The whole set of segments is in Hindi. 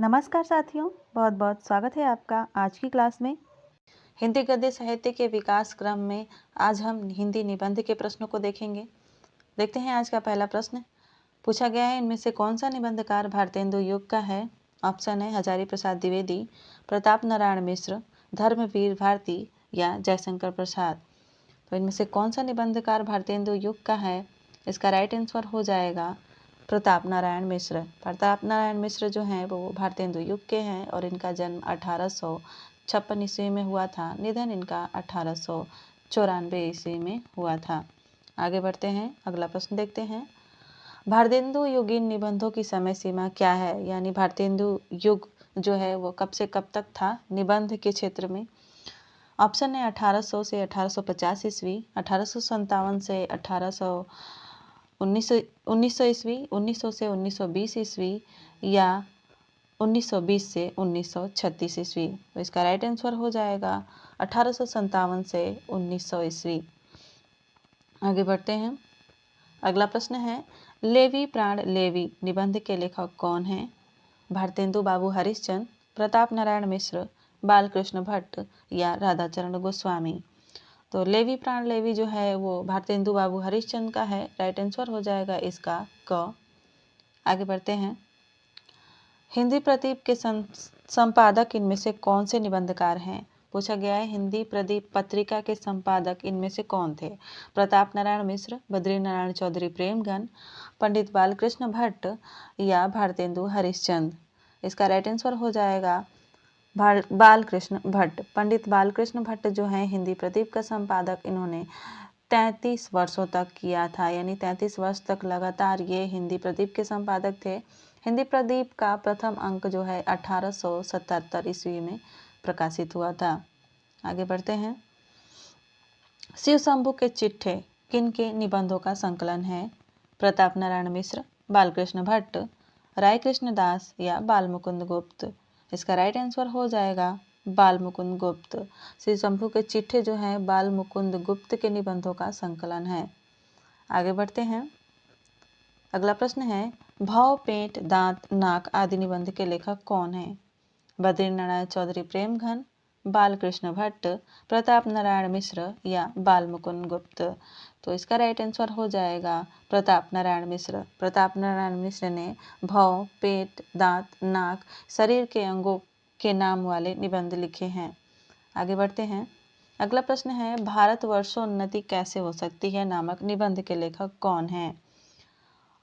नमस्कार साथियों, बहुत बहुत स्वागत है आपका आज की क्लास में। हिंदी गद्य साहित्य के विकास क्रम में आज हम हिंदी निबंध के प्रश्नों को देखेंगे। देखते हैं आज का पहला प्रश्न। पूछा गया है, इनमें से कौन सा निबंधकार भारतेंदु युग का है? ऑप्शन है हजारी प्रसाद द्विवेदी, प्रताप नारायण मिश्र, धर्मवीर भारती या जयशंकर प्रसाद। तो इनमें से कौन सा निबंधकार भारतेंदु युग का है? इसका राइट आंसर हो जाएगा प्रताप नारायण मिश्र। प्रताप नारायण मिश्र जो हैं वो भारतेंदु युग के हैं और इनका जन्म 1856 ईस्वी में हुआ था। निधन इनका 1894 ईस्वी में हुआ था। आगे बढ़ते हैं, अगला प्रश्न देखते हैं। भारतेंदु युगीन निबंधों की समय सीमा क्या है? यानी भारतेंदु युग जो है वो कब से कब तक था निबंध के क्षेत्र में? ऑप्शन है 1800 से 1850 ईस्वी, 1857 से 1900 ईस्वी, 1900 से 1920 ईस्वी या 1920 से 1936 ईस्वी। तो इसका राइट आंसर हो जाएगा 1857 से 1900 ईस्वी। आगे बढ़ते हैं, अगला प्रश्न है, लेवी प्राण लेवी निबंध के लेखक कौन हैं? भारतेंदु बाबू हरिश्चंद्र, प्रताप नारायण मिश्र, बालकृष्ण भट्ट या राधाचरण गोस्वामी। तो लेवी प्राण लेवी जो है वो भारतेंदु बाबू हरिश्चंद्र का है। राइट आंसर हो जाएगा इसका क। आगे बढ़ते हैं, हिंदी प्रदीप के संपादक इनमें से कौन से निबंधकार हैं? पूछा गया है, हिंदी प्रदीप पत्रिका के संपादक इनमें से कौन थे? प्रताप नारायण मिश्र, बद्री नारायण चौधरी प्रेमगन, पंडित बालकृष्ण भट्ट या भारतेंदु हरिश्चंद्र। इसका राइट आंसर हो जाएगा बालकृष्ण भट्ट। पंडित बालकृष्ण भट्ट जो हैं हिंदी प्रदीप का संपादक, इन्होंने 33 वर्षों तक किया था, यानी 33 वर्ष तक लगातार ये हिंदी प्रदीप के संपादक थे। हिंदी प्रदीप का प्रथम अंक जो है 1877 ईस्वी में प्रकाशित हुआ था। आगे बढ़ते हैं, शिव शंभू के चिट्ठे किन के निबंधों का संकलन है? प्रताप नारायण मिश्र, बालकृष्ण भट्ट, राय कृष्ण दास या बाल मुकुंद गुप्त। इसका राइट आंसर हो जाएगा बाल मुकुंद गुप्त। श्री शंभू के चिट्ठे जो हैं बाल मुकुंद गुप्त के निबंधों का संकलन है। आगे बढ़ते हैं, अगला प्रश्न है, भव पेट दांत नाक आदि निबंध के लेखक कौन हैं? बद्री नारायण चौधरी प्रेमघन, बालकृष्ण भट्ट, प्रताप नारायण मिश्र या बाल मुकुंद गुप्त। तो इसका राइट आंसर हो जाएगा प्रताप नारायण मिश्र। प्रताप नारायण मिश्र ने भव, पेट, दांत, नाक, शरीर के अंगों के नाम वाले निबंध लिखे हैं। आगे बढ़ते हैं, अगला प्रश्न है, भारतवर्षोन्नति कैसे हो सकती है नामक निबंध के लेखक कौन हैं?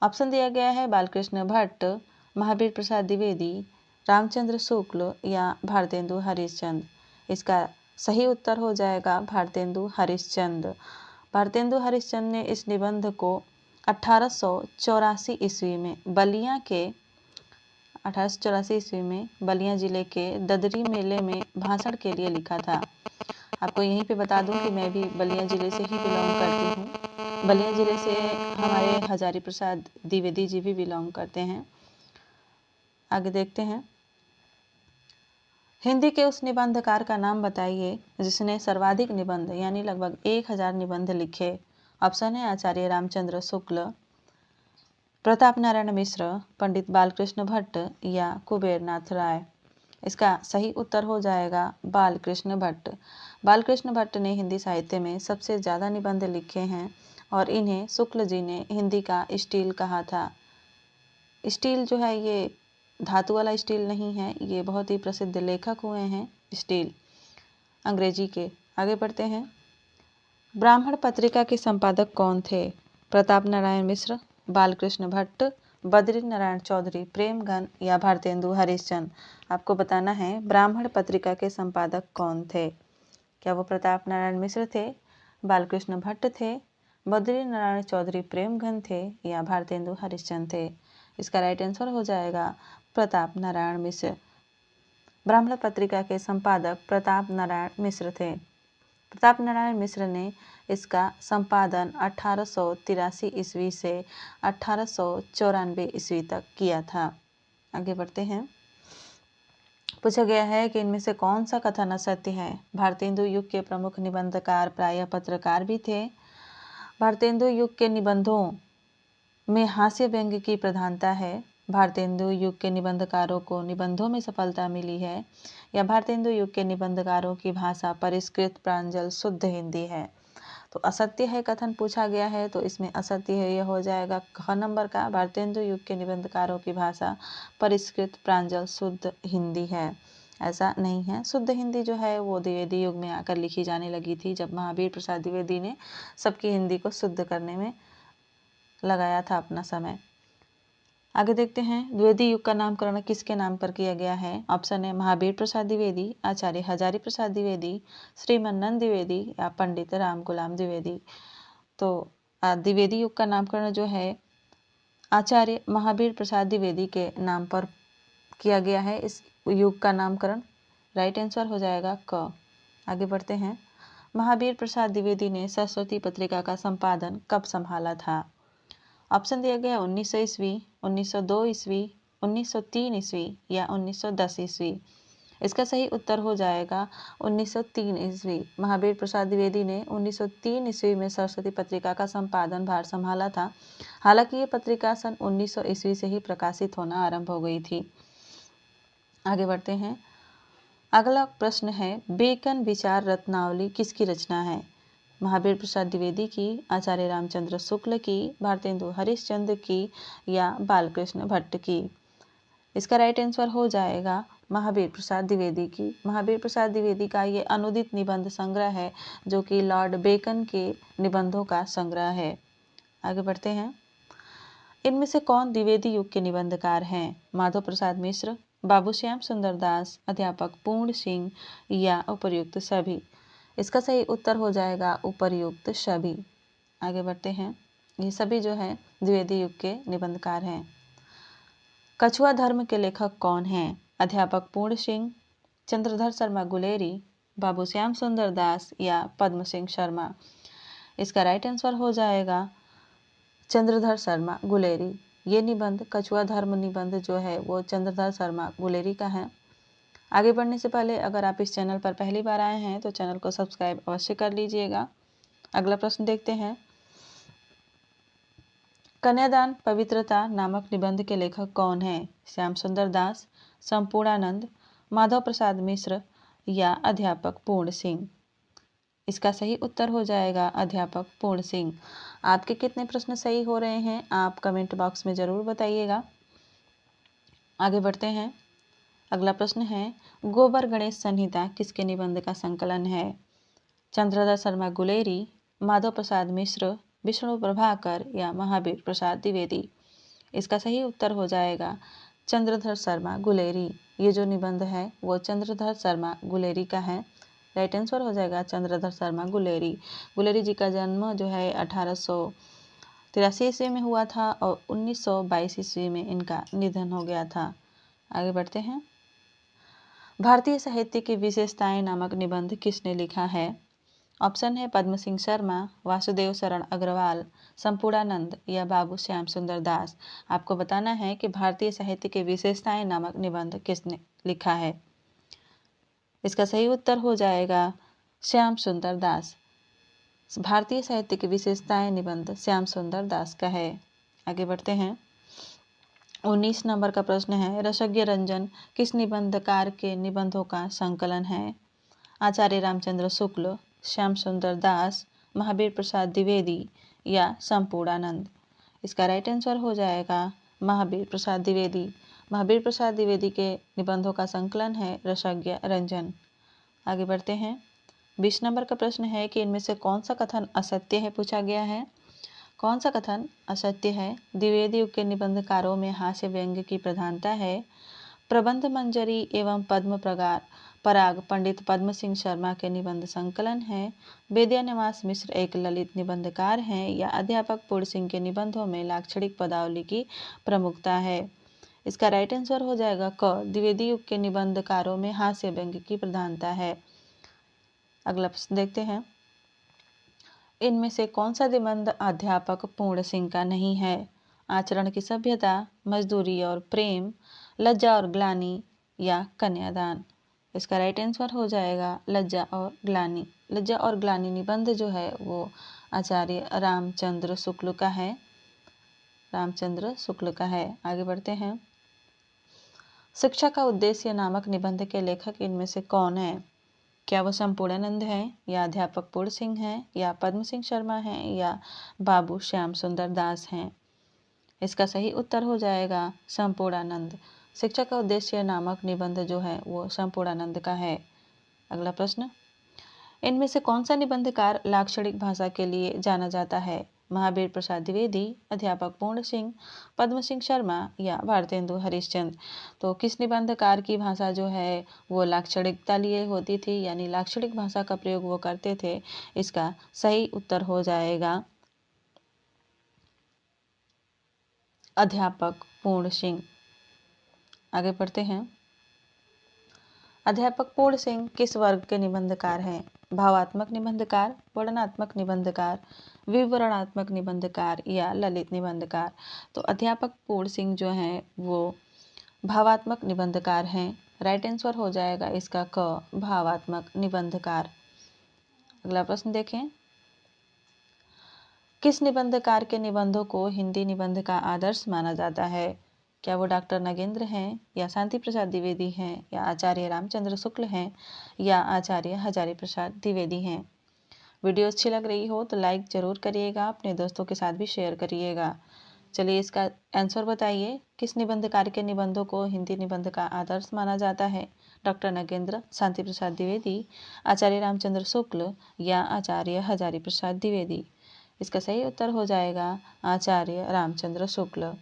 ऑप्शन दिया गया है बालकृष्ण भट्ट, महावीर प्रसाद द्विवेदी, रामचंद्र शुक्ल या भारतेंदु हरिश्चंद्र। इसका सही उत्तर हो जाएगा भारतेंदु हरिश्चंद्र। भारतेंदु हरिश्चंद्र ने इस निबंध को 1884 ईस्वी में बलिया जिले के ददरी मेले में भाषण के लिए लिखा था। आपको यहीं पे बता दूं कि मैं भी बलिया जिले से ही बिलोंग करती हूँ। बलिया जिले से हमारे हजारी प्रसाद द्विवेदी जी भी बिलोंग करते हैं। आगे देखते हैं, हिंदी के उस निबंधकार का नाम बताइए जिसने सर्वाधिक निबंध यानी लगभग 1000 निबंध लिखे। ऑप्शन है आचार्य रामचंद्र शुक्ल, प्रताप नारायण मिश्र, पंडित बालकृष्ण भट्ट या कुबेरनाथ राय। इसका सही उत्तर हो जाएगा बालकृष्ण भट्ट। बालकृष्ण भट्ट ने हिंदी साहित्य में सबसे ज़्यादा निबंध लिखे हैं और इन्हें शुक्ल जी ने हिंदी का स्टील कहा था। स्टील जो है ये धातु वाला स्टील नहीं है, ये बहुत ही प्रसिद्ध लेखक हुए हैं स्टील अंग्रेजी के। आगे बढ़ते हैं, ब्राह्मण पत्रिका के संपादक कौन थे? प्रताप नारायण मिश्र, बालकृष्ण भट्ट, बद्री नारायण चौधरी प्रेमघन या भारतेंदु हरिश्चंद्र। आपको बताना है ब्राह्मण पत्रिका के संपादक कौन थे। क्या वो प्रताप नारायण मिश्र थे, बालकृष्ण भट्ट थे, बद्री नारायण चौधरी प्रेमघन थे या भारतेंदु हरिश्चंद्र थे? इसका राइट आंसर हो जाएगा प्रताप नारायण मिश्र। ब्राह्मण पत्रिका के संपादक प्रताप नारायण मिश्र थे। प्रताप नारायण मिश्र ने इसका संपादन 1883 ईस्वी से 1894 ईस्वी तक किया था। आगे बढ़ते हैं, पूछा गया है कि इनमें से कौन सा कथन असत्य है? भारतेंदु युग के प्रमुख निबंधकार प्रायः पत्रकार भी थे। भारतेंदु युग के निबंधों में हास्य व्यंग्य की प्रधानता है। भारतेंदु युग के निबंधकारों को निबंधों में सफलता मिली है, या भारतेंदु युग के निबंधकारों की भाषा परिष्कृत प्रांजल शुद्ध हिंदी है। तो असत्य है कथन पूछा गया है, तो इसमें असत्य है यह हो जाएगा ख नंबर का, भारतेंदु युग के निबंधकारों की भाषा परिष्कृत प्रांजल शुद्ध हिंदी है। ऐसा नहीं है, शुद्ध हिंदी जो है वो द्विवेदी युग में आकर लिखी जाने लगी थी, जब महावीर प्रसाद द्विवेदी ने सबकी हिंदी को शुद्ध करने में लगाया था अपना समय। आगे देखते हैं, द्विवेदी युग का नामकरण किसके नाम पर किया गया है। ऑप्शन है महावीर प्रसाद द्विवेदी, आचार्य हजारी प्रसाद द्विवेदी, श्रीमन्नंद द्विवेदी या पंडित राम गुलाम द्विवेदी। तो द्विवेदी युग का नामकरण जो है आचार्य महावीर प्रसाद द्विवेदी के नाम पर किया गया है। इस युग का नामकरण राइट आंसर हो जाएगा क। आगे बढ़ते हैं, महावीर प्रसाद द्विवेदी ने सरस्वती पत्रिका का संपादन कब संभाला था। ऑप्शन दिया गया 1900 ईस्वी, 1902 ईस्वी, 1903 ईस्वी या 1910 ईस्वी। इसका सही उत्तर हो जाएगा 1903 ईस्वी। महावीर प्रसाद द्विवेदी ने 1903 ईस्वी में सरस्वती पत्रिका का संपादन भार संभाला था। हालांकि ये पत्रिका सन 1900 ईस्वी से ही प्रकाशित होना आरंभ हो गई थी। आगे बढ़ते हैं, अगला प्रश्न है, बेकन विचार रत्नावली किसकी रचना है। महावीर प्रसाद द्विवेदी की, आचार्य रामचंद्र शुक्ल की, भारतेंदु हरिश्चंद्र की या बालकृष्ण भट्ट की। इसका राइट आंसर हो जाएगा महावीर प्रसाद द्विवेदी की। महावीर प्रसाद द्विवेदी का ये अनुदित निबंध संग्रह है, जो कि लॉर्ड बेकन के निबंधों का संग्रह है। आगे बढ़ते हैं, इनमें से कौन द्विवेदी युग के निबंधकार हैं। माधव प्रसाद मिश्र, बाबूश्याम सुंदर दास, अध्यापक पूर्ण सिंह या उपर्युक्त सभी। इसका सही उत्तर हो जाएगा उपर्युक्त सभी। आगे बढ़ते हैं, ये सभी जो है द्विवेदी युग के निबंधकार हैं। कछुआ धर्म के लेखक कौन हैं। अध्यापक पूर्ण सिंह, चंद्रधर शर्मा गुलेरी, बाबूश्याम सुंदर दास या पद्म सिंह शर्मा। इसका राइट आंसर हो जाएगा चंद्रधर शर्मा गुलेरी। ये निबंध कछुआ धर्म निबंध जो है वो चंद्रधर शर्मा गुलेरी का है। आगे बढ़ने से पहले अगर आप इस चैनल पर पहली बार आए हैं तो चैनल को सब्सक्राइब अवश्य कर लीजिएगा। अगला प्रश्न देखते हैं, कन्यादान पवित्रता नामक निबंध के लेखक कौन है। श्याम सुंदर दास, संपूर्णानंद, माधव प्रसाद मिश्र या अध्यापक पूर्ण सिंह। इसका सही उत्तर हो जाएगा अध्यापक पूर्ण सिंह। आपके कितने प्रश्न सही हो रहे हैं आप कमेंट बॉक्स में ज़रूर बताइएगा। आगे बढ़ते हैं, अगला प्रश्न है, गोबर गणेश संहिता किसके निबंध का संकलन है। चंद्रधर शर्मा गुलेरी, माधव प्रसाद मिश्र, विष्णु प्रभाकर या महावीर प्रसाद द्विवेदी। इसका सही उत्तर हो जाएगा चंद्रधर शर्मा गुलेरी। ये जो निबंध है वो चंद्रधर शर्मा गुलेरी का है। राइट आंसर हो जाएगा चंद्रधर शर्मा गुलेरी। गुलेरी जी का जन्म जो है 1883 ईस्वी में हुआ था और 1922 ईस्वी में इनका निधन हो गया था। आगे बढ़ते हैं, भारतीय साहित्य की विशेषताएं नामक निबंध किसने लिखा है। ऑप्शन है पद्म सिंह शर्मा, वासुदेव शरण अग्रवाल, संपूर्णानंद या बाबू श्याम सुंदर दास। आपको बताना है कि भारतीय साहित्य की विशेषताएं नामक निबंध किसने लिखा है। इसका सही उत्तर हो जाएगा श्याम सुंदर दास। भारतीय साहित्य की विशेषताएं निबंध श्याम सुंदर दास का है। आगे बढ़ते हैं, 19 नंबर का प्रश्न है, रसज्ञ रंजन किस निबंधकार के निबंधों का संकलन है। आचार्य रामचंद्र शुक्ल, श्याम सुंदर दास, महावीर प्रसाद द्विवेदी या संपूर्णानंद। इसका राइट आंसर हो जाएगा महावीर प्रसाद द्विवेदी। महावीर प्रसाद द्विवेदी के निबंधों का संकलन है रसज्ञ रंजन। आगे बढ़ते हैं, 20 नंबर का प्रश्न है कि इनमें से कौन सा कथन असत्य है पूछा गया है। कौन सा कथन असत्य है। द्विवेदी युग के निबंधकारों में हास्य व्यंग्य की प्रधानता है। प्रबंध मंजरी एवं पद्म पराग पंडित पद्म सिंह शर्मा के निबंध संकलन है। बेदिया निवास मिश्र एक ललित निबंधकार हैं या अध्यापक पूर्ण सिंह के निबंधों में लाक्षणिक पदावली की प्रमुखता है। इसका राइट आंसर हो जाएगा क, द्विवेदी युग के निबंधकारों में हास्य व्यंग्य की प्रधानता है। अगला प्रश्न देखते हैं, इनमें से कौन सा निबंध अध्यापक पूर्ण सिंह का नहीं है। आचरण की सभ्यता, मजदूरी और प्रेम, लज्जा और ग्लानि या कन्यादान। इसका राइट आंसर हो जाएगा लज्जा और ग्लानि। लज्जा और ग्लानि निबंध जो है वो आचार्य रामचंद्र शुक्ल का है। रामचंद्र शुक्ल का है। आगे बढ़ते हैं। शिक्षा का उद्देश्य नामक निबंध के लेखक इनमें से कौन है? क्या वो संपूर्णानंद हैं, या अध्यापक पूर्ण सिंह हैं, या पद्म सिंह शर्मा हैं, या बाबू श्याम सुंदर दास हैं? इसका सही उत्तर हो जाएगा संपूर्णानंद। शिक्षा का उद्देश्य नामक निबंध जो है वो संपूर्णानंद का है। अगला प्रश्न, इनमें से कौन सा निबंधकार लाक्षणिक भाषा के लिए जाना जाता है? महावीर प्रसाद द्विवेदी, अध्यापक पूर्ण सिंह, पद्म सिंह शर्मा, या भारतेंदु हरिश्चंद्र? तो किस निबंधकार की भाषा जो है वो लाक्षणिकता लिए होती थी, यानी लाक्षणिक भाषा का प्रयोग वो करते थे? इसका सही उत्तर हो जाएगा अध्यापक पूर्ण सिंह। आगे बढ़ते हैं। अध्यापक पूर्ण सिंह किस वर्ग के निबंधकार हैं? भावात्मक निबंधकार, वर्णनात्मक निबंधकार, विवरणात्मक निबंधकार, या ललित निबंधकार? तो अध्यापक पूर्ण सिंह जो हैं वो भावात्मक निबंधकार हैं। राइट आंसर हो जाएगा इसका क, भावात्मक निबंधकार। अगला प्रश्न देखें। किस निबंधकार के निबंधों को हिंदी निबंध का आदर्श माना जाता है? क्या वो डॉक्टर नगेंद्र हैं, या शांति प्रसाद द्विवेदी हैं, या आचार्य रामचंद्र शुक्ल हैं, या आचार्य हजारी प्रसाद द्विवेदी हैं? वीडियो अच्छी लग रही हो तो लाइक ज़रूर करिएगा, अपने दोस्तों के साथ भी शेयर करिएगा। चलिए इसका आंसर बताइए। किस निबंधकार के निबंधों को हिंदी निबंध का आदर्श माना जाता है? डॉक्टर नगेंद्र, शांति प्रसाद द्विवेदी, आचार्य रामचंद्र शुक्ल, या आचार्य हजारी प्रसाद द्विवेदी? इसका सही उत्तर हो जाएगा आचार्य रामचंद्र शुक्ल।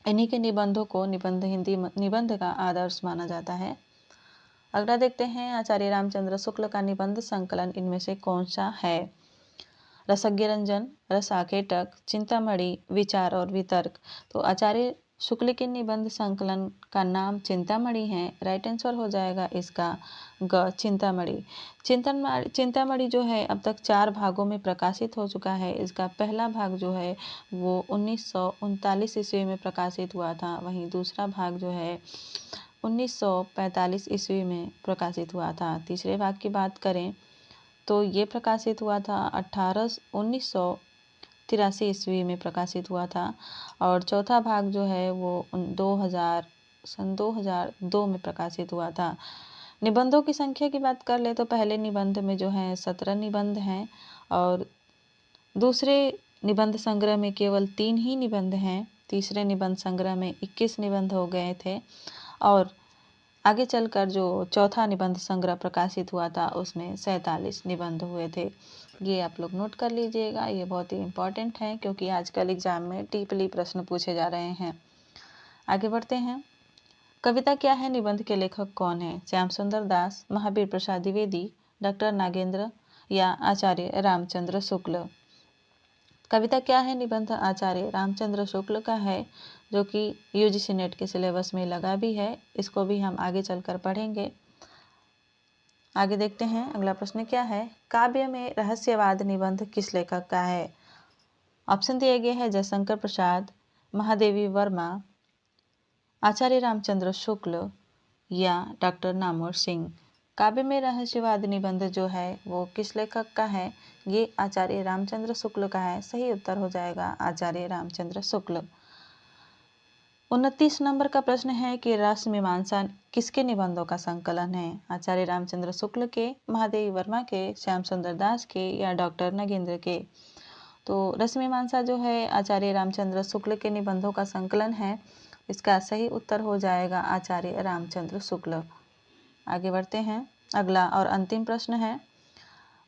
इन्हीं के निबंधों को हिंदी निबंध का आदर्श माना जाता है। अगला देखते हैं। आचार्य रामचंद्र शुक्ल का निबंध संकलन इनमें से कौन सा है? रसज्ञ रंजन, रसाकेटक, चिंतामणि, विचार और वितर्क? तो आचार्य शुक्ल के निबंध संकलन का नाम चिंतामणि है। राइट आंसर हो जाएगा इसका ग, चिंतामणि। चिंतामणि जो है अब तक 4 भागों में प्रकाशित हो चुका है। इसका पहला भाग जो है वो 1939 ईस्वी में प्रकाशित हुआ था। वहीं दूसरा भाग जो है 1945 ईस्वी में प्रकाशित हुआ था। तीसरे भाग की बात करें तो ये प्रकाशित हुआ था 1983 ईस्वी में प्रकाशित हुआ था। और चौथा भाग जो है वो 2002 में प्रकाशित हुआ था। निबंधों की संख्या की बात कर ले तो पहले निबंध में जो है 17 निबंध हैं, और दूसरे निबंध संग्रह में केवल 3 ही निबंध हैं। तीसरे निबंध संग्रह में 21 निबंध हो गए थे, और आगे चलकर जो चौथा निबंध संग्रह प्रकाशित हुआ था उसमें 47 निबंध हुए थे। ये आप लोग नोट कर लीजिएगा, ये बहुत ही इम्पोर्टेंट है क्योंकि आजकल एग्जाम में डीपली प्रश्न पूछे जा रहे हैं। आगे बढ़ते हैं। कविता क्या है निबंध के लेखक कौन है? श्याम सुंदर दास, महावीर प्रसाद द्विवेदी, डॉक्टर नागेंद्र, या आचार्य रामचंद्र शुक्ल? कविता क्या है निबंध आचार्य रामचंद्र शुक्ल का है, जो कि यूजीसी नेट के सिलेबस में लगा भी है। इसको भी हम आगे चलकर पढ़ेंगे। आगे देखते हैं। अगला प्रश्न क्या है? काव्य में रहस्यवाद निबंध किस लेखक का है? ऑप्शन दिए गए हैं जयशंकर प्रसाद, महादेवी वर्मा, आचार्य रामचंद्र शुक्ल, या डॉक्टर नामोर सिंह? काव्य में रहस्यवाद निबंध जो है वो किस लेखक का है? ये आचार्य रामचंद्र शुक्ल का है। सही उत्तर हो जाएगा आचार्य रामचंद्र शुक्ल। 29 नंबर का प्रश्न है कि रस मीमांसा किसके निबंधों का संकलन है? आचार्य रामचंद्र शुक्ल के, महादेवी वर्मा के, श्याम सुंदर दास के, या डॉक्टर नगेंद्र के? तो रस मीमांसा जो है आचार्य रामचंद्र शुक्ल के निबंधों का संकलन है। इसका सही उत्तर हो जाएगा आचार्य रामचंद्र शुक्ल। आगे बढ़ते हैं। अगला और अंतिम प्रश्न है,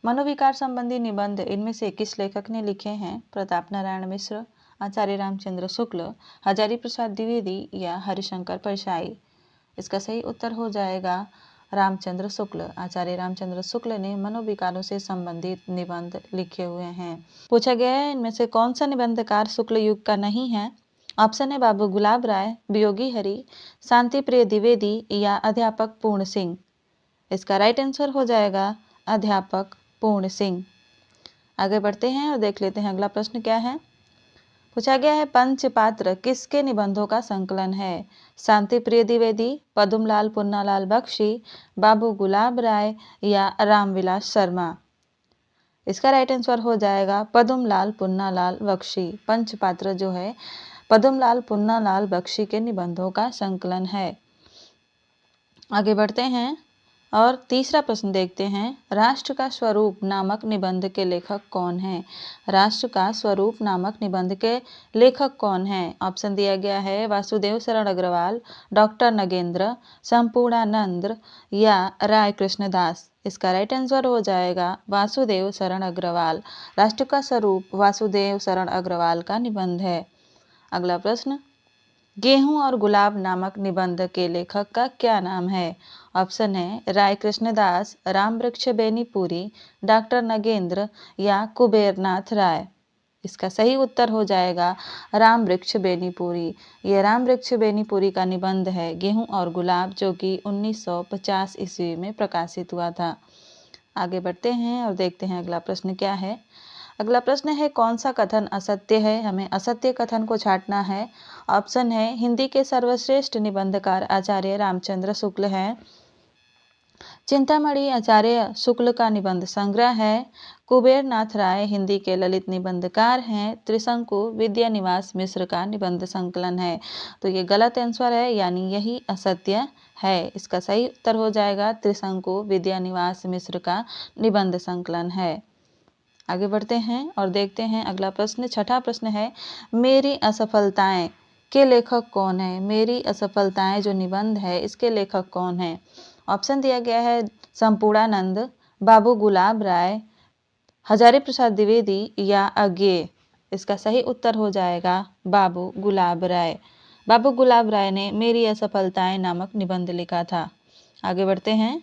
मनोविकार संबंधी निबंध इनमें से किस लेखक ने लिखे हैं? प्रताप नारायण मिश्र, आचार्य रामचंद्र शुक्ल, हजारी प्रसाद द्विवेदी, या हरिशंकर परसाई? इसका सही उत्तर हो जाएगा रामचंद्र शुक्ल। आचार्य रामचंद्र शुक्ल ने मनोविकारों से संबंधित निबंध लिखे हुए हैं। पूछा गया है इनमें से कौन सा निबंधकार शुक्ल युग का नहीं है? ऑप्शन है बाबू गुलाब राय, वियोगी हरि, शांति प्रिय द्विवेदी, या अध्यापक पूर्ण सिंह? इसका राइट आंसर हो जाएगा अध्यापक पूर्ण सिंह। आगे बढ़ते हैं और देख लेते हैं अगला प्रश्न क्या है। पूछा गया है पंचपात्र किसके निबंधों का संकलन है? शांति प्रिय द्विवेदी, पद्मलाल पुन्नालाल बख्शी, बाबू गुलाब राय, या रामविलास शर्मा? इसका राइट आंसर हो जाएगा पद्मलाल पुन्नालाल बख्शी। पंचपात्र जो है पद्मलाल पुन्नालाल बख्शी के निबंधों का संकलन है। आगे बढ़ते हैं और तीसरा प्रश्न देखते हैं। राष्ट्र का स्वरूप नामक निबंध के लेखक कौन है? राष्ट्र का स्वरूप नामक निबंध के लेखक कौन है? ऑप्शन दिया गया है वासुदेव शरण अग्रवाल, डॉक्टर नगेंद्र, संपूर्णानंद या राय कृष्णदास। इसका राइट आंसर हो जाएगा वासुदेव शरण अग्रवाल। राष्ट्र का स्वरूप वासुदेव शरण अग्रवाल का निबंध है। अगला प्रश्न, गेहूं और गुलाब नामक निबंध के लेखक का क्या नाम है? ऑप्शन है राय कृष्णदास, रामवृक्ष बेनीपुरी, डॉक्टर नगेंद्र या कुबेरनाथ राय। इसका सही उत्तर हो जाएगा रामवृक्ष बेनीपुरी। ये रामवृक्ष बेनीपुरी का निबंध है गेहूं और गुलाब, जो कि 1950 ईस्वी में प्रकाशित हुआ था। आगे बढ़ते हैं और देखते हैं अगला प्रश्न क्या है। अगला प्रश्न है कौन सा कथन असत्य है? हमें असत्य कथन को छांटना है। ऑप्शन है हिंदी के सर्वश्रेष्ठ निबंधकार आचार्य रामचंद्र शुक्ल हैं, चिंतामणि आचार्य शुक्ल का निबंध संग्रह है, कुबेरनाथ राय हिंदी के ललित निबंधकार हैं, त्रिशंकु विद्यानिवास मिश्र का निबंध संकलन है। तो ये गलत आंसर है, यानी यही असत्य है। इसका सही उत्तर हो जाएगा त्रिशंकु विद्यानिवास मिश्र का निबंध संकलन है। आगे बढ़ते हैं और देखते हैं अगला प्रश्न। छठा प्रश्न है मेरी असफलताएं के लेखक कौन है? मेरी असफलताएं जो निबंध है इसके लेखक कौन है? ऑप्शन दिया गया है संपूर्णानंद, बाबू गुलाब राय, हजारी प्रसाद द्विवेदी या अज्ञेय। इसका सही उत्तर हो जाएगा बाबू गुलाब राय। बाबू गुलाब राय ने मेरी असफलताएं नामक निबंध लिखा था। आगे बढ़ते हैं।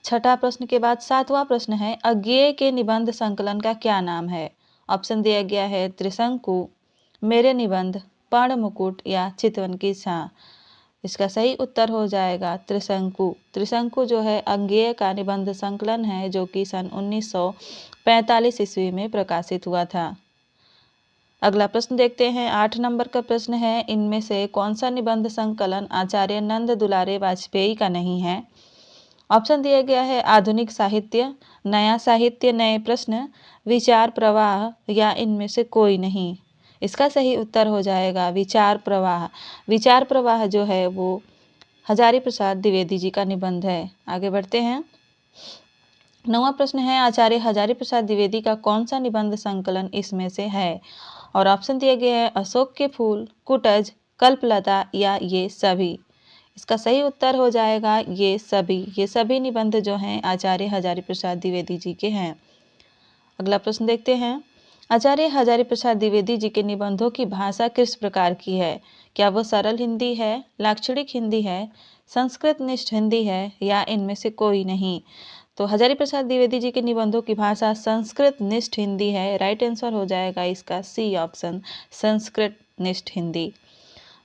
छठा प्रश्न के बाद सातवां प्रश्न है अज्ञेय के निबंध संकलन का क्या नाम है? ऑप्शन दिया गया है त्रिशंकु, मेरे निबंध, पर्ण मुकुट या चितवन की छां। इसका सही उत्तर हो जाएगा त्रिशंकु। त्रिशंकु जो है अज्ञेय का निबंध संकलन है, जो कि सन 1945 ईस्वी में प्रकाशित हुआ था। अगला प्रश्न देखते हैं। 8 नंबर का प्रश्न है इनमें से कौन सा निबंध संकलन आचार्य नंद दुलारे वाजपेयी का नहीं है? ऑप्शन दिया गया है आधुनिक साहित्य, नया साहित्य, नए प्रश्न, विचार प्रवाह या इनमें से कोई नहीं। इसका सही उत्तर हो जाएगा विचार प्रवाह। विचार प्रवाह जो है वो हजारी प्रसाद द्विवेदी जी का निबंध है। आगे बढ़ते हैं। 9वां प्रश्न है आचार्य हजारी प्रसाद द्विवेदी का कौन सा निबंध संकलन इसमें से है? और ऑप्शन दिए गए हैं अशोक के फूल, कुटज, कल्पलता या ये सभी। इसका सही उत्तर हो जाएगा ये सभी। ये सभी निबंध जो हैं आचार्य हजारी प्रसाद द्विवेदी जी के हैं। अगला प्रश्न देखते हैं। आचार्य हजारी प्रसाद द्विवेदी जी के निबंधों की भाषा किस प्रकार की है? क्या वो सरल हिंदी है, लाक्षणिक हिंदी है, संस्कृत निष्ठ हिंदी है या इनमें से कोई नहीं? तो हजारी प्रसाद द्विवेदी जी के निबंधों की भाषा संस्कृत निष्ठ हिंदी है। राइट आंसर हो जाएगा इसका सी ऑप्शन, संस्कृत निष्ठ हिंदी।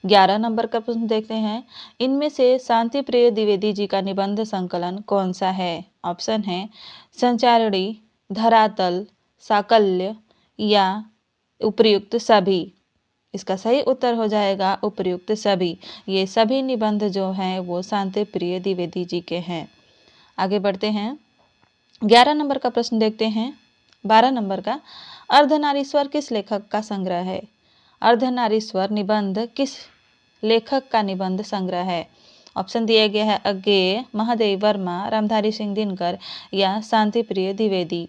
11 नंबर का प्रश्न देखते हैं। इनमें से शांति प्रिय द्विवेदी जी का निबंध संकलन कौन सा है? ऑप्शन है संचारणी, धरातल, साकल्य या उपर्युक्त सभी। इसका सही उत्तर हो जाएगा उपर्युक्त सभी। ये सभी निबंध जो हैं वो शांति प्रिय द्विवेदी जी के हैं। आगे बढ़ते हैं। 11 नंबर का प्रश्न देखते हैं। 12 नंबर का अर्धनारीश्वर किस लेखक का संग्रह है? अर्धनारीश्वर निबंध किस लेखक का निबंध संग्रह है? ऑप्शन दिया गया है अज्ञेय, महादेव वर्मा, रामधारी सिंह दिनकर या शांति प्रिय द्विवेदी।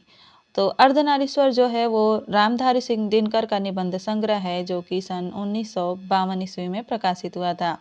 तो अर्धनारीश्वर जो है वो रामधारी सिंह दिनकर का निबंध संग्रह है, जो कि सन 1952 ईस्वी में प्रकाशित हुआ था।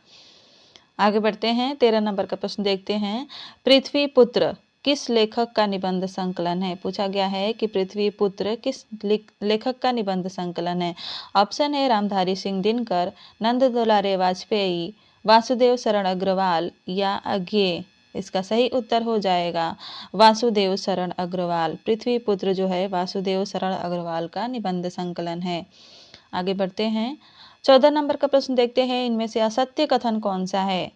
आगे बढ़ते हैं। 13 नंबर का प्रश्न देखते हैं। पृथ्वी पुत्र किस लेखक का निबंध संकलन है? पूछा गया है कि पृथ्वी पुत्र किस लेखक का निबंध संकलन है। ऑप्शन है रामधारी सिंह दिनकर, नंद दुलारे वाजपेयी, वासुदेव शरण अग्रवाल या अज्ञेय। इसका सही उत्तर हो जाएगा वासुदेव शरण अग्रवाल। पृथ्वी पुत्र जो है वासुदेव शरण अग्रवाल का निबंध संकलन है। आगे बढ़ते हैं। 14 नंबर का प्रश्न देखते हैं। इनमें से असत्य कथन कौन सा है?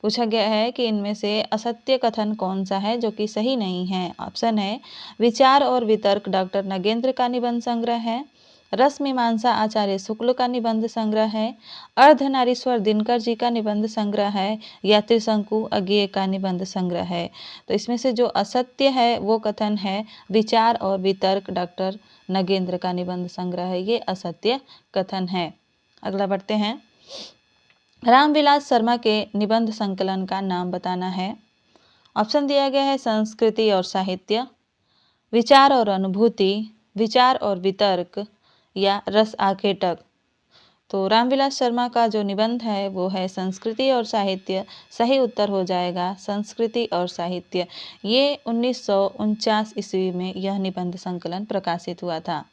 पूछा गया है कि इनमें से असत्य कथन कौन सा है जो कि सही नहीं है। ऑप्शन है विचार और वितर्क डॉक्टर नगेंद्र का निबंध संग्रह है, रस मीमांसा आचार्य शुक्ल का निबंध संग्रह है, अर्धनारीश्वर दिनकर जी का निबंध संग्रह है, या त्रिशंकु अज्ञेय का निबंध संग्रह है। तो इसमें से जो असत्य है वो कथन है विचार और वितर्क डॉक्टर नगेंद्र का निबंध संग्रह है, ये असत्य कथन है। अगला बढ़ते हैं, रामविलास शर्मा के निबंध संकलन का नाम बताना है। ऑप्शन दिया गया है संस्कृति और साहित्य, विचार और अनुभूति, विचार और वितर्क, या रस आखेटक। तो रामविलास शर्मा का जो निबंध है वो है संस्कृति और साहित्य। सही उत्तर हो जाएगा संस्कृति और साहित्य। ये 1949 ईस्वी में यह निबंध संकलन प्रकाशित हुआ था।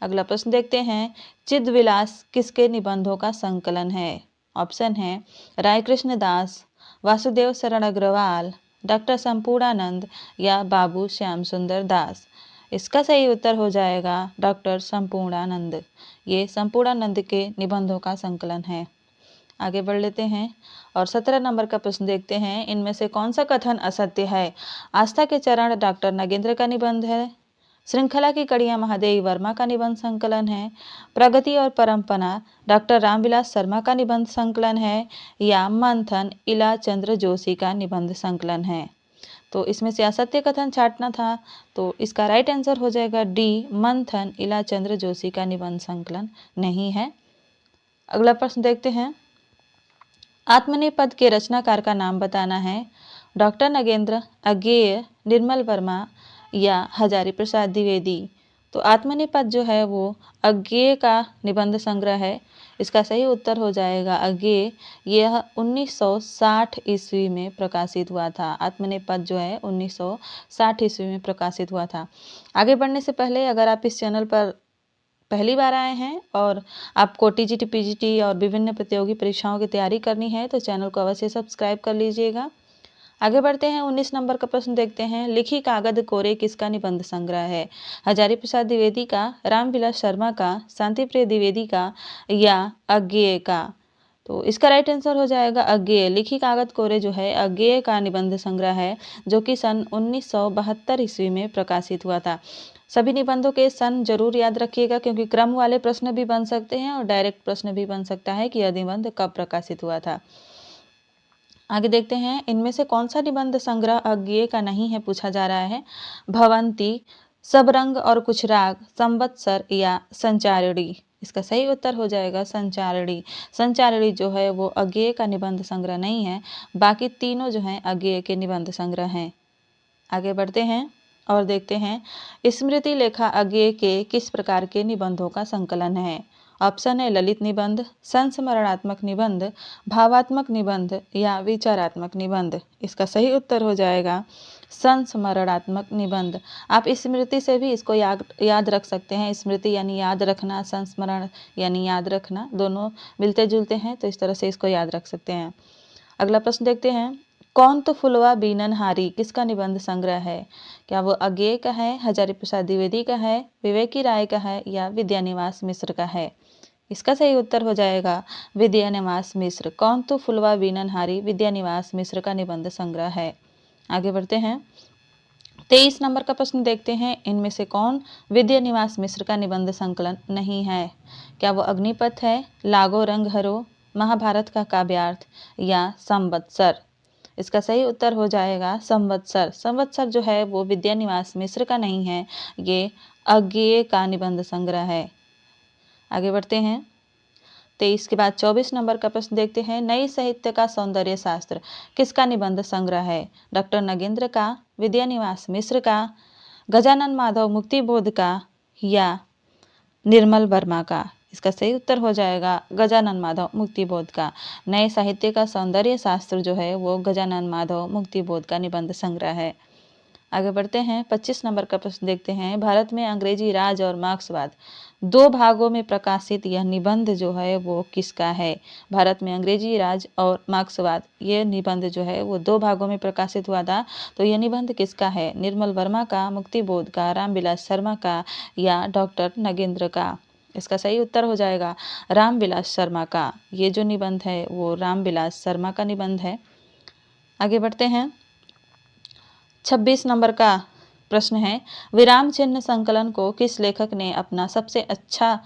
अगला प्रश्न देखते हैं, चिदविलास किसके निबंधों का संकलन है? ऑप्शन है रायकृष्ण दास, वासुदेव शरण अग्रवाल, डॉक्टर संपूर्णानंद, या बाबू श्याम सुंदर दास। इसका सही उत्तर हो जाएगा डॉक्टर संपूर्णानंद। ये संपूर्णानंद के निबंधों का संकलन है। आगे बढ़ लेते हैं और 17 नंबर का प्रश्न देखते हैं, इनमें से कौन सा कथन असत्य है? आस्था के चरण डॉक्टर नगेंद्र का निबंध है, श्रृंखला की कड़ियां महादेवी वर्मा का निबंध संकलन है, प्रगति और परंपरा डॉक्टर रामविलास शर्मा का निबंध संकलन है, या मंथन इला चंद्र जोशी का निबंध संकलन है। तो इसमें से असत्य कथन छांटना था, तो इसका राइट आंसर हो जाएगा डी, मंथन इला चंद्र जोशी का निबंध संकलन नहीं है। अगला प्रश्न देखते हैं, आत्मनेपद के रचनाकार का नाम बताना है। डॉक्टर नगेंद्र, अज्ञेय, निर्मल वर्मा, या हजारी प्रसाद द्विवेदी। तो आत्मनेपद जो है वो अज्ञेय का निबंध संग्रह है। इसका सही उत्तर हो जाएगा अज्ञेय। यह 1960 ईस्वी में प्रकाशित हुआ था। आत्मनेपद जो है 1960 ईस्वी में प्रकाशित हुआ था। आगे बढ़ने से पहले अगर आप इस चैनल पर पहली बार आए हैं और आपको टीजीटी, पीजीटी और विभिन्न प्रतियोगी परीक्षाओं की तैयारी करनी है तो चैनल को अवश्य सब्सक्राइब कर लीजिएगा। आगे बढ़ते हैं, 19 नंबर का प्रश्न देखते हैं, लिखी कागद कोरे किसका निबंध संग्रह है? हजारी प्रसाद द्विवेदी का, रामविलास शर्मा का, शांति प्रिय द्विवेदी का, या अज्ञेय का। तो इसका राइट आंसर हो जाएगा अज्ञेय। लिखी कागद कोरे जो है अज्ञेय का निबंध संग्रह है, जो कि सन 1972 ईस्वी में प्रकाशित हुआ था। सभी निबंधों के सन जरूर याद रखिएगा, क्योंकि क्रम वाले प्रश्न भी बन सकते हैं और डायरेक्ट प्रश्न भी बन सकता है कि यह निबंध कब प्रकाशित हुआ था। आगे देखते हैं, इनमें से कौन सा निबंध संग्रह अज्ञेय का नहीं है पूछा जा रहा है। भवंती, सब रंग और कुछ राग, संवत्सर, या संचारिणी। इसका सही उत्तर हो जाएगा संचारिणी। संचारिणी जो है वो अज्ञेय का निबंध संग्रह नहीं है, बाकी तीनों जो हैं अज्ञेय के निबंध संग्रह हैं। आगे बढ़ते हैं और देखते हैं, स्मृति लेखा अज्ञेय के किस प्रकार के निबंधों का संकलन है? ऑप्शन है ललित निबंध, संस्मरणात्मक निबंध, भावात्मक निबंध, या विचारात्मक निबंध। इसका सही उत्तर हो जाएगा संस्मरणात्मक निबंध। आप स्मृति से भी इसको याद रख सकते हैं। स्मृति यानी याद रखना, संस्मरण यानी याद रखना, दोनों मिलते जुलते हैं, तो इस तरह से इसको याद रख सकते हैं। अगला प्रश्न देखते हैं, कौन तो फुलवा बीनन हारी किसका निबंध संग्रह है? क्या वो अज्ञेय का है, हजारी प्रसाद द्विवेदी का है, विवेकी राय का है, या विद्यानिवास मिश्र का है? इसका सही उत्तर हो जाएगा विद्यानिवास मिश्र। कौन तो फुलवा बीनन हारी विद्यानिवास मिश्र का निबंध संग्रह है। आगे बढ़ते हैं, 23 नंबर का प्रश्न देखते हैं, इनमें से कौन विद्यानिवास मिश्र का निबंध संकलन नहीं है? क्या वो अग्निपथ है, लागो रंग हरो, महाभारत का काव्यार्थ, या संवत्सर? इसका सही उत्तर हो जाएगा संवत्सर। संवत्सर जो है वो विद्यानिवास मिश्र का नहीं है, ये अज्ञेय का निबंध संग्रह है। आगे बढ़ते हैं, 23 के बाद 24 नंबर का प्रश्न देखते हैं, नई साहित्य का सौंदर्य शास्त्र किसका निबंध संग्रह है? डॉक्टर नगेंद्र का, विद्यानिवास मिश्र का, गजानन माधव मुक्तिबोध का, या निर्मल वर्मा का? इसका सही उत्तर हो जाएगा गजानन माधव मुक्तिबोध का। नए साहित्य का सौंदर्य शास्त्र जो है वो गजानन माधव मुक्तिबोध का निबंध संग्रह है। आगे बढ़ते हैं, 25 नंबर का प्रश्न देखते हैं, भारत में अंग्रेजी राज और मार्क्सवाद दो भागों में प्रकाशित यह निबंध जो है वो किसका है? भारत में अंग्रेजी राज और मार्क्सवाद, ये निबंध जो है वो दो भागों में प्रकाशित हुआ था, तो यह निबंध किसका है? निर्मल वर्मा का, मुक्तिबोध का, रामविलास शर्मा का, या डॉक्टर नगेंद्र का? इसका सही उत्तर हो जाएगा रामविलास शर्मा का। ये जो निबंध है वो रामविलास शर्मा का निबंध है। आगे बढ़ते हैं, 26 नंबर का प्रश्न है, विराम चिन्ह संकलन को किस लेखक ने अपना सबसे अच्छा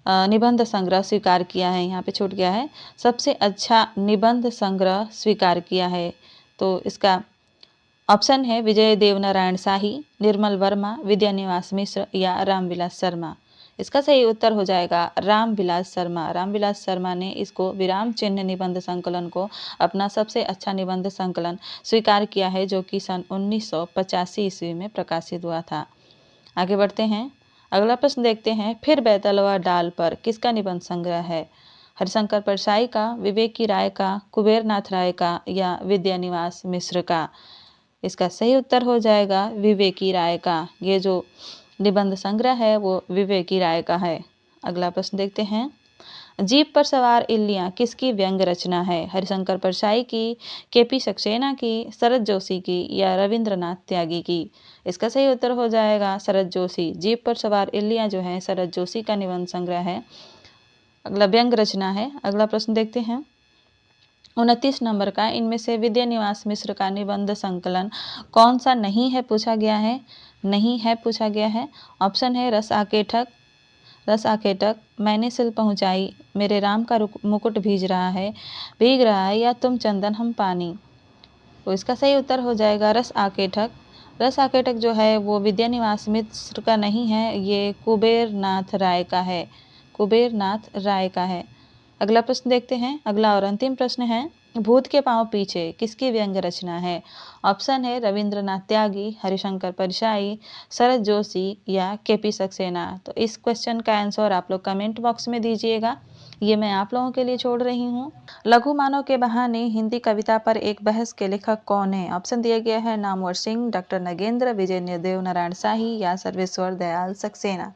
निबंध संग्रह स्वीकार किया है? यहाँ पे छूट गया है, सबसे अच्छा निबंध संग्रह स्वीकार किया है। तो इसका ऑप्शन है विजय देवनारायण शाही, निर्मल वर्मा, विद्यानिवास मिश्र या रामविलास शर्मा। इसका सही उत्तर हो जाएगा रामविलास शर्मा। रामविलास शर्मा ने इसको विराम चिन्ह निबंध संकलन को अपना सबसे अच्छा निबंध संकलन स्वीकार किया है, जो कि सन 1985 ईस्वी में प्रकाशित हुआ था। आगे बढ़ते हैं, अगला प्रश्न देखते हैं, फिर बैतलवा डाल पर किसका निबंध संग्रह है? हरिशंकर परसाई का, विवेक की राय का, कुबेरनाथ राय का या विद्यानिवास मिश्र का? इसका सही उत्तर हो जाएगा विवेकी राय का। ये जो निबंध संग्रह है वो विवेकी राय का है। अगला प्रश्न देखते हैं, जीप पर सवार इल्लियां किसकी व्यंग रचना है? हरिशंकर परसाई की, केपी सक्सेना की, शरद जोशी की या रविंद्रनाथ त्यागी की? इसका सही उत्तर हो जाएगा शरद जोशी। जीप पर सवार इल्लियां जो है शरद जोशी का निबंध संग्रह है, अगला व्यंग रचना है। अगला प्रश्न देखते हैं, 29 नंबर का, इनमें से विद्यानिवास मिश्र का निबंध संकलन कौन सा नहीं है पूछा गया है? नहीं है पूछा गया है। ऑप्शन है रस आकेटक, मैंने सिल पहुँचाई, मेरे राम का मुकुट भीग रहा है या तुम चंदन हम पानी। तो इसका सही उत्तर हो जाएगा रस आकेटक। रस आकेटक जो है वो विद्यानिवास मिश्र का नहीं है, ये कुबेरनाथ राय का है। कुबेरनाथ राय का है। अगला प्रश्न देखते हैं, अगला और अंतिम प्रश्न है, भूत के पांव पीछे किसकी व्यंग रचना है? ऑप्शन है रविंद्रनाथ त्यागी, हरिशंकर परसाई, शरद जोशी या केपी सक्सेना। तो इस क्वेश्चन का आंसर आप लोग कमेंट बॉक्स में दीजिएगा, ये मैं आप लोगों के लिए छोड़ रही हूँ। लघु मानव के बहाने हिंदी कविता पर एक बहस के लेखक कौन है? ऑप्शन दिया गया है नामवर सिंह, डॉक्टर नगेंद्र, विजय देवनारायण शाही या सर्वेश्वर दयाल सक्सेना।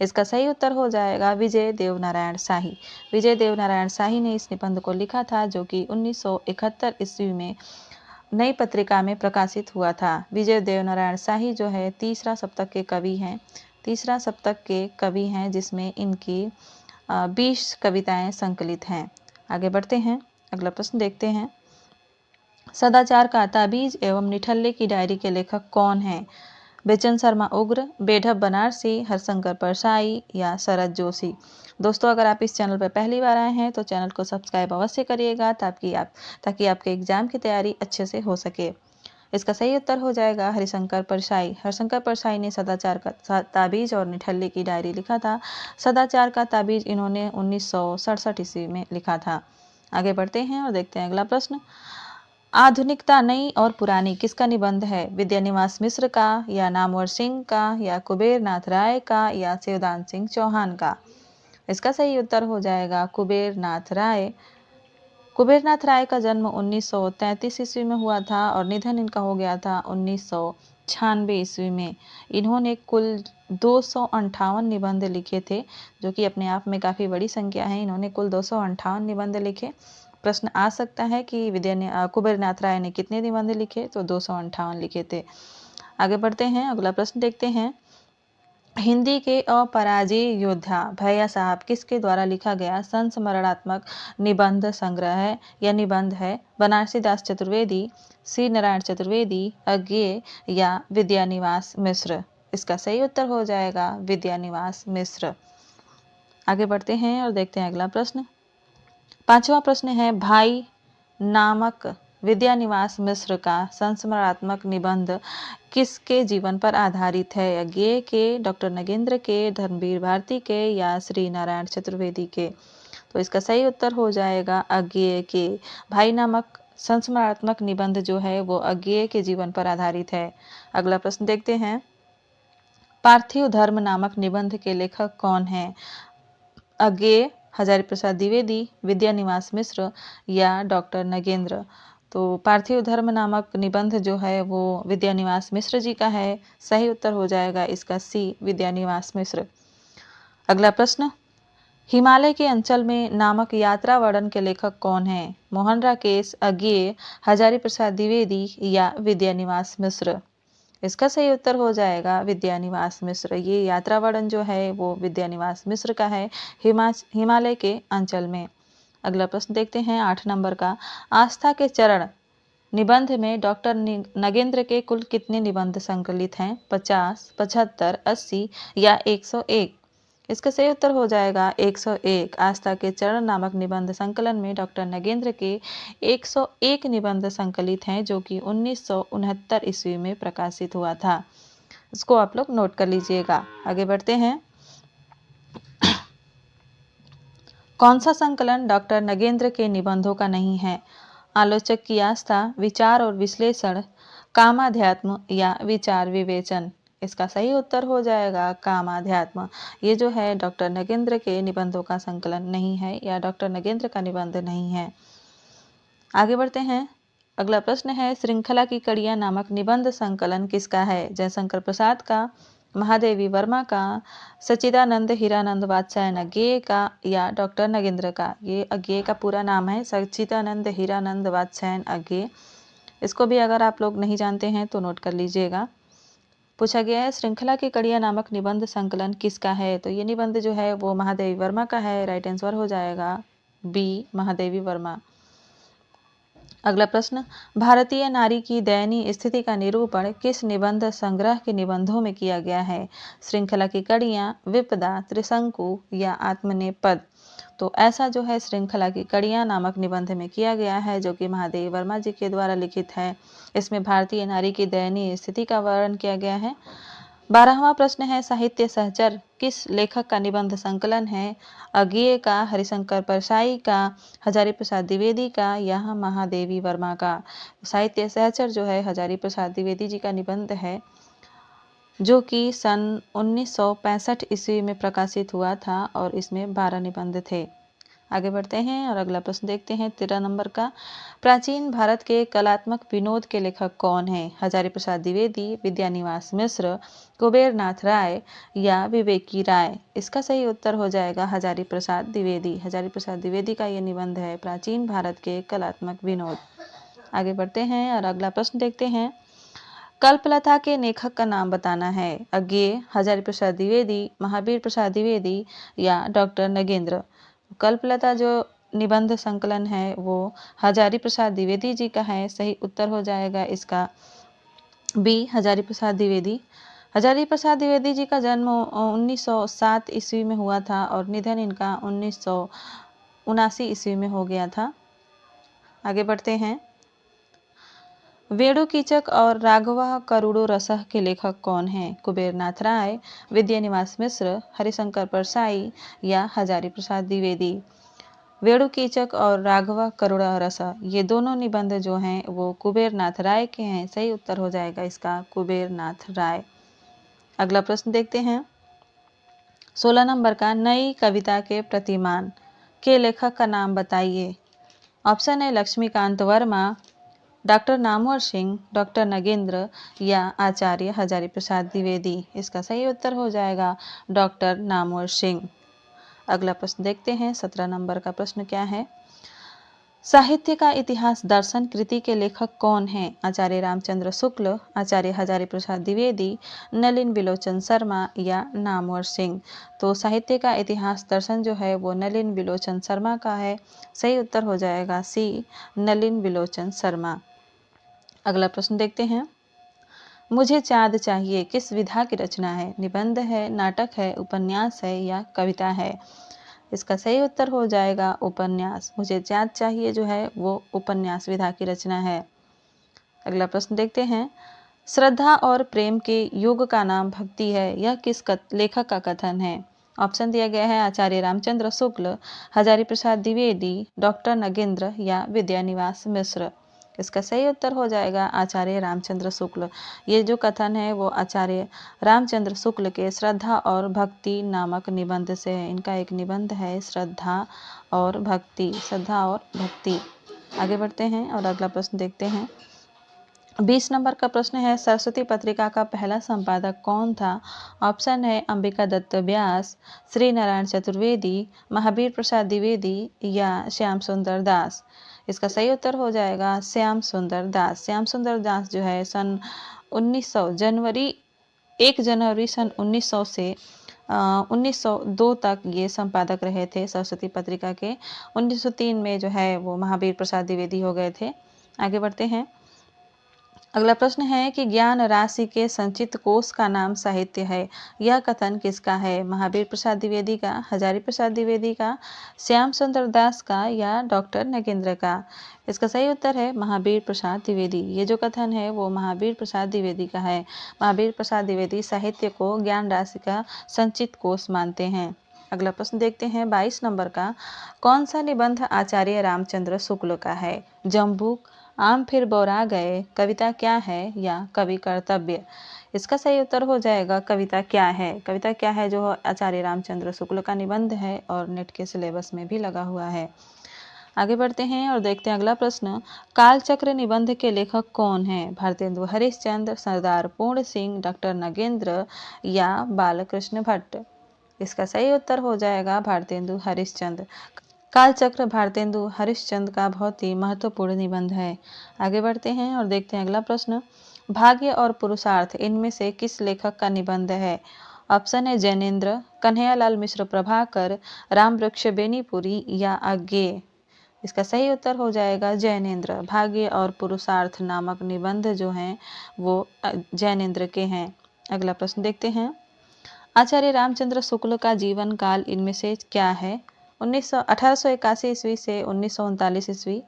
इसका सही उत्तर हो जाएगा विजय देवनारायण शाही। विजय देवनारायण शाही ने इस निबंध को लिखा था, जो कि 1971 ईस्वी में नई पत्रिका में प्रकाशित हुआ था। विजय देवनारायण शाही जो है तीसरा सप्तक के कवि हैं, जिसमें इनकी 20 कविताएं संकलित हैं। आगे बढ़ते हैं, अगला प्रश्न देखते हैं, सदाचार का ताबीज एवं निठल्ले की डायरी के लेखक कौन है? बेचन शर्मा उग्र, बेढप बनारसी, हरिशंकर परसाई या शरद जोशी। दोस्तों, अगर आप इस चैनल पर पहली बार आए हैं तो चैनल को सब्सक्राइब अवश्य करिएगा, ताकि आपके एग्जाम की तैयारी अच्छे से हो सके। इसका सही उत्तर हो जाएगा हरिशंकर परसाई। हरिशंकर परसाई ने सदाचार का ताबीज और निठल्ले की डायरी लिखा था। सदाचार का ताबीज इन्होंने 1967 ईस्वी में लिखा था। आगे बढ़ते हैं और देखते हैं अगला प्रश्न, आधुनिकता नई और पुरानी किसका निबंध है? विद्यानिवास मिश्र का या नामवर सिंह का या कुबेरनाथ राय का या शिवदान सिंह चौहान का? इसका सही उत्तर हो जाएगा कुबेरनाथ राय। कुबेरनाथ राय का जन्म 1933 ईस्वी में हुआ था और निधन इनका हो गया था 1996 ईस्वी में। इन्होंने कुल 258 निबंध लिखे थे, जो कि अपने आप में काफ़ी बड़ी संख्या है। इन्होंने कुल 258 निबंध लिखे। प्रश्न आ सकता है कि कुबेरनाथ राय ने कितने निबंध लिखे? तो 258 लिखे थे। आगे बढ़ते हैं, अगला प्रश्न देखते हैं, हिंदी के अपराजेय योद्धा भैया साहब किसके द्वारा लिखा गया संस्मरणात्मक निबंध संग्रह है या निबंध है? बनारसी दास चतुर्वेदी, श्री नारायण चतुर्वेदी, अज्ञेय या विद्यानिवास मिश्र? इसका सही उत्तर हो जाएगा विद्यानिवास मिश्र। आगे बढ़ते हैं और देखते हैं अगला प्रश्न। पांचवा प्रश्न है, भाई नामक विद्यानिवास मिश्र का संस्मरणात्मक निबंध किसके जीवन पर आधारित है? अज्ञेय के, डॉक्टर नगेंद्र के, धर्मवीर भारती के या श्री नारायण चतुर्वेदी के? तो इसका सही उत्तर हो जाएगा अज्ञेय के। भाई नामक संस्मरणात्मक निबंध जो है वो अज्ञेय के जीवन पर आधारित है। अगला प्रश्न देखते हैं, पार्थिव धर्म नामक निबंध के लेखक कौन है? अज्ञेय, हजारी प्रसाद द्विवेदी, विद्यानिवास मिश्र या डॉक्टर नगेंद्र? तो पार्थिव धर्म नामक निबंध जो है वो विद्यानिवास मिश्र जी का है। सही उत्तर हो जाएगा इसका सी, विद्यानिवास मिश्र। अगला प्रश्न, हिमालय के अंचल में नामक यात्रा वर्णन के लेखक कौन है? मोहन राकेश, अज्ञेय, हजारी प्रसाद द्विवेदी या विद्यानिवास मिश्र? इसका सही उत्तर हो जाएगा विद्यानिवास मिश्र। ये यात्रा वर्णन जो है वो विद्यानिवास मिश्र का है, हिमालय के अंचल में। अगला प्रश्न देखते हैं 8 नंबर का, आस्था के चरण निबंध में डॉक्टर नगेंद्र के कुल कितने निबंध संकलित हैं? 50, 75, 80 या 101? इसका सही उत्तर हो जाएगा 101। आस्था के चरण नामक निबंध संकलन में डॉक्टर नगेंद्र के 101 निबंध संकलित हैं, जो कि 1969 ईस्वी में प्रकाशित हुआ था। इसको आप लोग नोट कर लीजिएगा। आगे बढ़ते हैं। कौन सा संकलन डॉक्टर नगेंद्र के निबंधों का नहीं है? आलोचक की आस्था, विचार और विश्लेषण, कामाध्यात्म या विचार विवेचन? इसका सही उत्तर हो जाएगा कामाध्यात्म। ये जो है डॉक्टर नगेंद्र के निबंधों का संकलन नहीं है या डॉक्टर नगेंद्र का निबंध नहीं है। आगे बढ़ते हैं। अगला प्रश्न है, श्रृंखला की कड़ियाँ नामक निबंध संकलन किसका है? जयशंकर प्रसाद का, महादेवी वर्मा का, सच्चिदानंद हीरानंद वात्स्यायन अज्ञेय का या डॉक्टर नगेंद्र का? ये अज्ञेय का पूरा नाम है सच्चिदानंद हीरानंद वात्स्यायन अज्ञेय। इसको भी अगर आप लोग नहीं जानते हैं तो नोट कर लीजिएगा। पूछा गया है श्रृंखला की कड़ियाँ नामक निबंध संकलन किसका है? तो ये निबंध जो है वो महादेवी वर्मा का है। राइट आंसर हो जाएगा बी, महादेवी वर्मा। अगला प्रश्न, भारतीय नारी की दयनीय स्थिति का निरूपण किस निबंध संग्रह के निबंधों में किया गया है? श्रृंखला की कड़ियाँ, विपदा, त्रिशंकु या आत्मनेपद? तो ऐसा जो है श्रृंखला की कड़ियाँ नामक निबंध में किया गया है, जो कि महादेवी वर्मा जी के द्वारा लिखित है। इसमें भारतीय नारी की दयनीय स्थिति का वर्णन किया गया है। 12वां प्रश्न है, साहित्य सहचर किस लेखक का निबंध संकलन है? अज्ञेय का, हरिशंकर परसाई का, हजारी प्रसाद द्विवेदी का या महादेवी वर्मा का? साहित्य सहचर जो है हजारी प्रसाद द्विवेदी जी का निबंध है, जो कि सन 1965 ईस्वी में प्रकाशित हुआ था और इसमें 12 निबंध थे। आगे बढ़ते हैं और अगला प्रश्न देखते हैं 13 नंबर का। प्राचीन भारत के कलात्मक विनोद के लेखक कौन हैं? हजारी प्रसाद द्विवेदी, विद्यानिवास मिश्र, कुबेर नाथ राय या विवेकी राय? इसका सही उत्तर हो जाएगा हजारी प्रसाद द्विवेदी। हजारी प्रसाद द्विवेदी का ये निबंध है प्राचीन भारत के कलात्मक विनोद। आगे बढ़ते हैं और अगला प्रश्न देखते हैं। कल्पलता के लेखक का नाम बताना है। अज्ञेय, हजारी प्रसाद द्विवेदी, महावीर प्रसाद द्विवेदी या डॉक्टर नगेंद्र? कल्पलता जो निबंध संकलन है वो हजारी प्रसाद द्विवेदी जी का है। सही उत्तर हो जाएगा इसका बी, हजारी प्रसाद द्विवेदी। हजारी प्रसाद द्विवेदी जी का जन्म 1907 ईस्वी में हुआ था और निधन इनका 1979 ईस्वी में हो गया था। आगे बढ़ते हैं। वेणुकीचक और राघवा करुड़ो रसः के लेखक कौन हैं? कुबेर नाथ राय, विद्यानिवास मिश्र, हरिशंकर परसाई या हजारी प्रसाद द्विवेदी? वेणुकीचक और राघवा करुड़ा रसा, ये दोनों निबंध जो हैं वो कुबेर नाथ राय के हैं। सही उत्तर हो जाएगा इसका कुबेर नाथ राय। अगला प्रश्न देखते हैं 16 नंबर का। नई कविता के प्रतिमान के लेखक का नाम बताइए। ऑप्शन है लक्ष्मीकांत वर्मा, डॉक्टर नामवर सिंह, डॉक्टर नगेंद्र या आचार्य हजारी प्रसाद द्विवेदी? इसका सही उत्तर हो जाएगा डॉक्टर नामवर सिंह। अगला प्रश्न देखते हैं 17 नंबर का प्रश्न क्या है। साहित्य का इतिहास दर्शन कृति के लेखक कौन हैं? आचार्य रामचंद्र शुक्ल, आचार्य हजारी प्रसाद द्विवेदी, नलिन बिलोचन शर्मा या नामवर सिंह? तो साहित्य का इतिहास दर्शन जो है वो नलिन बिलोचन शर्मा का है। सही उत्तर हो जाएगा सी, नलिन बिलोचन शर्मा। अगला प्रश्न देखते हैं। मुझे चाँद चाहिए किस विधा की रचना है? निबंध है, नाटक है, उपन्यास है या कविता है? इसका सही उत्तर हो जाएगा उपन्यास। मुझे चाँद चाहिए जो है वो उपन्यास विधा की रचना है। अगला प्रश्न देखते हैं। श्रद्धा और प्रेम के युग का नाम भक्ति है, यह किस लेखक का कथन है? ऑप्शन दिया गया है आचार्य रामचंद्र शुक्ल, हजारी प्रसाद द्विवेदी, डॉक्टर नगेंद्र या विद्यानिवास मिश्र? इसका सही उत्तर हो जाएगा आचार्य रामचंद्र शुक्ल। ये जो कथन है वो आचार्य रामचंद्र शुक्ल के श्रद्धा और भक्ति नामक निबंध से है। इनका एक निबंध है श्रद्धा और भक्ति, श्रद्धा और भक्ति। आगे बढ़ते हैं और अगला प्रश्न देखते हैं। 20 नंबर का प्रश्न है। सरस्वती पत्रिका का पहला संपादक कौन था? ऑप्शन है अंबिका दत्त व्यास, श्री नारायण चतुर्वेदी, महावीर प्रसाद द्विवेदी या श्याम सुंदर दास? इसका सही उत्तर हो जाएगा श्याम सुंदर दास। श्याम सुंदर दास जो है सन 1 जनवरी सन 1900 से 1902 तक ये संपादक रहे थे सरस्वती पत्रिका के। 1903 में जो है वो महावीर प्रसाद द्विवेदी हो गए थे। आगे बढ़ते हैं। अगला प्रश्न है कि ज्ञान राशि के संचित कोष का नाम साहित्य है। यह कथन किसका है? महावीर प्रसाद द्विवेदी का, हजारी प्रसाद द्विवेदी का, श्याम सुंदर दास का या डॉक्टर नगेंद्र का? इसका सही उत्तर है महावीर प्रसाद द्विवेदी। ये जो कथन है वो महावीर प्रसाद द्विवेदी का है। महावीर प्रसाद द्विवेदी साहित्य को ज्ञान राशि का संचित कोष मानते हैं। अगला प्रश्न देखते हैं 22 नंबर का। कौन सा निबंध आचार्य रामचंद्र शुक्ल का है? जम्बूक, आम फिर बौरा गए, कविता क्या है या कवि कर्तव्य? इसका सही उत्तर हो जाएगा कविता क्या है। कविता क्या है जो आचार्य रामचंद्र शुक्ल का निबंध है और नेट के सिलेबस में भी लगा हुआ है। आगे बढ़ते हैं और देखते हैं अगला प्रश्न। कालचक्र निबंध के लेखक कौन हैं? भारतेंदु हरिश्चंद्र, सरदार पूर्ण सिंह, डॉक्टर नगेंद्र या बालकृष्ण भट्ट? इसका सही उत्तर हो जाएगा भारतेंदु हरिश्चंद्र। कालचक्र भारतेंदु हरिश्चंद्र का बहुत ही महत्वपूर्ण निबंध है। आगे बढ़ते हैं और देखते हैं अगला प्रश्न। भाग्य और पुरुषार्थ इनमें से किस लेखक का निबंध है? ऑप्शन है जैनेन्द्र, कन्हैयालाल मिश्र प्रभाकर, रामवृक्ष बेनीपुरी या अज्ञेय? इसका सही उत्तर हो जाएगा जैनेन्द्र। भाग्य और पुरुषार्थ नामक निबंध जो हैं वो जैनेन्द्र के हैं। अगला प्रश्न देखते हैं। आचार्य रामचंद्र शुक्ल का जीवन काल इनमें से क्या है? 1881 ईस्वी से 1939 ईस्वी,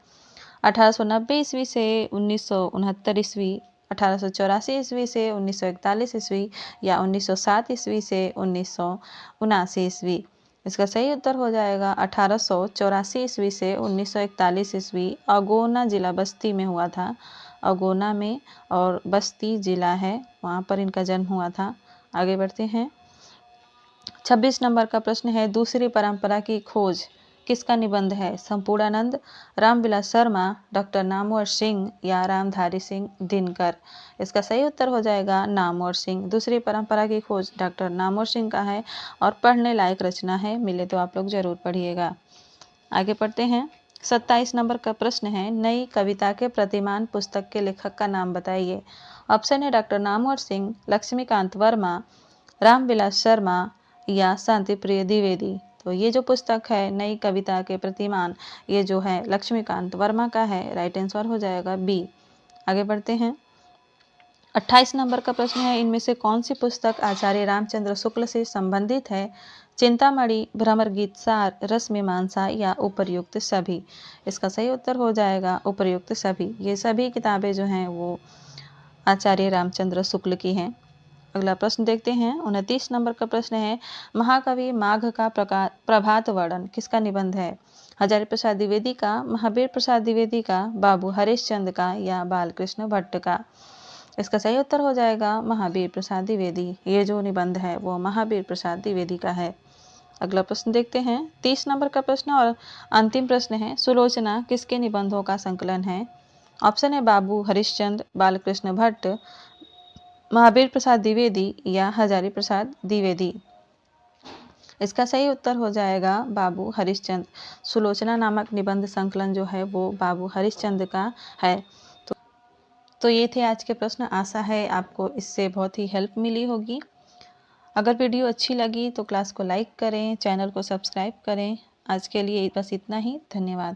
1890 ईस्वी से 1969 ईस्वी, 1884 ईस्वी से 1941 ईस्वी या 1907 ईस्वी से 1979 ईस्वी? इसका सही उत्तर हो जाएगा 1884 ईस्वी से 1941 ईस्वी। अगोना जिला बस्ती में हुआ था। अगोना में और बस्ती जिला है, वहाँ पर इनका जन्म हुआ था। आगे बढ़ते हैं। 26 नंबर का प्रश्न है। दूसरी परंपरा की खोज किसका निबंध है? संपूर्णानंद, रामविलास शर्मा, डॉक्टर नामवर सिंह या रामधारी सिंह दिनकर? इसका सही उत्तर हो जाएगा नामवर सिंह। दूसरी परंपरा की खोज डॉक्टर नामवर सिंह का है और पढ़ने लायक रचना है। मिले तो आप लोग जरूर पढ़िएगा। आगे पढ़ते हैं। 27 नंबर का प्रश्न है। नई कविता के प्रतिमान पुस्तक के लेखक का नाम बताइए। ऑप्शन है डॉक्टर नामवर सिंह, लक्ष्मीकांत वर्मा, रामविलास शर्मा या शांति प्रिय द्विवेदी? तो ये जो पुस्तक है नई कविता के प्रतिमान, ये जो है लक्ष्मीकांत वर्मा का है। राइट आंसर हो जाएगा बी। आगे बढ़ते हैं। 28 नंबर का प्रश्न है। इनमें से कौन सी पुस्तक आचार्य रामचंद्र शुक्ल से संबंधित है? चिंतामणि, भ्रमर गीत सार, रस मीमांसा या उपर्युक्त सभी? इसका सही उत्तर हो जाएगा उपर्युक्त सभी। ये सभी किताबें जो हैं वो आचार्य रामचंद्र शुक्ल की हैं। अगला प्रश्न देखते हैं। 29 नंबर का प्रश्न है। महाकवि माघ का प्रभात वर्णन किसका निबंध है? हजारी प्रसाद द्विवेदी का, महावीर प्रसाद द्विवेदी का, बाबू हरिश्चंद्र का या बालकृष्ण भट्ट का? इसका सही उत्तर हो जाएगा महावीर प्रसाद द्विवेदी। ये जो निबंध है वो महावीर प्रसाद द्विवेदी का है। अगला प्रश्न देखते हैं। 30 नंबर का प्रश्न और अंतिम प्रश्न है। सुलोचना किसके निबंधों का संकलन है? ऑप्शन है बाबू हरिश्चंद्र, बालकृष्ण भट्ट, महावीर प्रसाद द्विवेदी या हजारी प्रसाद द्विवेदी? इसका सही उत्तर हो जाएगा बाबू हरिश्चंद्र। सुलोचना नामक निबंध संकलन जो है वो बाबू हरिश्चंद्र का है। तो ये थे आज के प्रश्न। आशा है आपको इससे बहुत ही हेल्प मिली होगी। अगर वीडियो अच्छी लगी तो क्लास को लाइक करें, चैनल को सब्सक्राइब करें। आज के लिए बस इतना ही। धन्यवाद।